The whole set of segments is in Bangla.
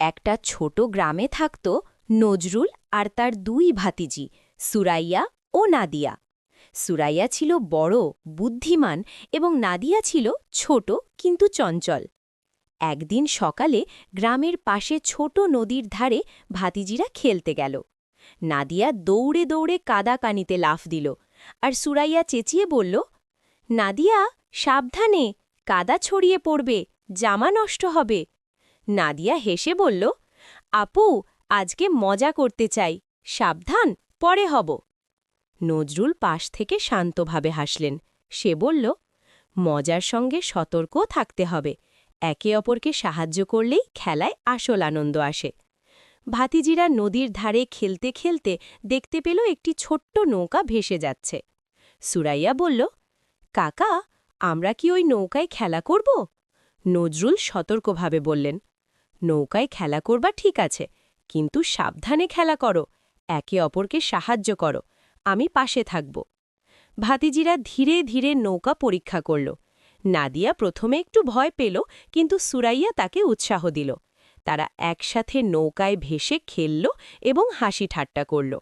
একটা ছোট গ্রামে থাকত নজরুল আর তার দুই ভাতিজি সুরাইয়া ও নাদিয়া। সুরাইয়া ছিল বড়, বুদ্ধিমান এবং নাদিয়া ছিল ছোট কিন্তু চঞ্চল। একদিন সকালে গ্রামের পাশে ছোট নদীর ধারে ভাতিজিরা খেলতে গেল। নাদিয়া দৌড়ে দৌড়ে কাদা কানিতে লাফ দিল, আর সুরাইয়া চেঁচিয়ে বলল, নাদিয়া, সাবধানে, কাদা ছড়িয়ে পড়বে, জামা নষ্ট হবে। নাদিয়া হেসে বলল, আপু, আজকে মজা করতে চাই, সাবধান, পরে হব। নজরুল পাশ থেকে শান্তভাবে হাসলেন। সে বলল, মজার সঙ্গে সতর্কও থাকতে হবে, একে অপরকে সাহায্য করলেই খেলায় আসল আনন্দ আসে। ভাতিজিরা নদীর ধারে খেলতে খেলতে দেখতে পেল একটি ছোট্ট নৌকা ভেসে যাচ্ছে। সুরাইয়া বলল, কাকা, আমরা কি ওই নৌকায় খেলা করব? নজরুল সতর্কভাবে বললেন, নৌকায় খেলা করবা ঠিক আছে, কিন্তু সাবধানে খেলা করো, একে অপরকে সাহায্য করো, আমি পাশে থাকব। ভাতিজিরা ধীরে ধীরে নৌকা পরীক্ষা করল। নাদিয়া প্রথমে একটু ভয় পেল, কিন্তু সুরাইয়া তাকে উৎসাহ দিল। তারা একসাথে নৌকায় ভেসে খেলল এবং হাসি ঠাট্টা করল।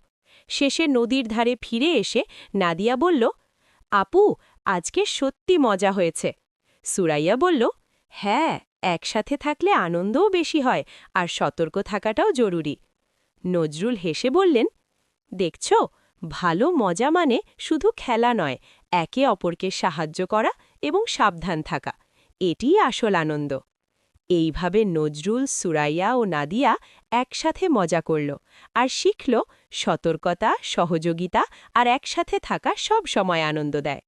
শেষে নদীর ধারে ফিরে এসে নাদিয়া বলল, আপু, আজকে সত্যি মজা হয়েছে। সুরাইয়া বলল, হ্যাঁ, একসাথে থাকলে আনন্দও বেশি হয় আর সতর্ক থাকাটাও জরুরি। নজরুল হেসে বললেন, দেখছ, ভালো মজা মানে শুধু খেলা নয়, একে অপরকে সাহায্য করা এবং সাবধান থাকা, এটিই আসল আনন্দ। এইভাবে নজরুল, সুরাইয়া ও নাদিয়া একসাথে মজা করল আর শিখল, সতর্কতা, সহযোগিতা আর একসাথে থাকা সব সময় আনন্দ দেয়।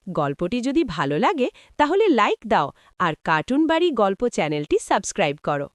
গল্পটি যদি ভালো লাগে তাহলে লাইক দাও আর কার্টুন বাড়ি গল্প চ্যানেলটি সাবস্ক্রাইব করো।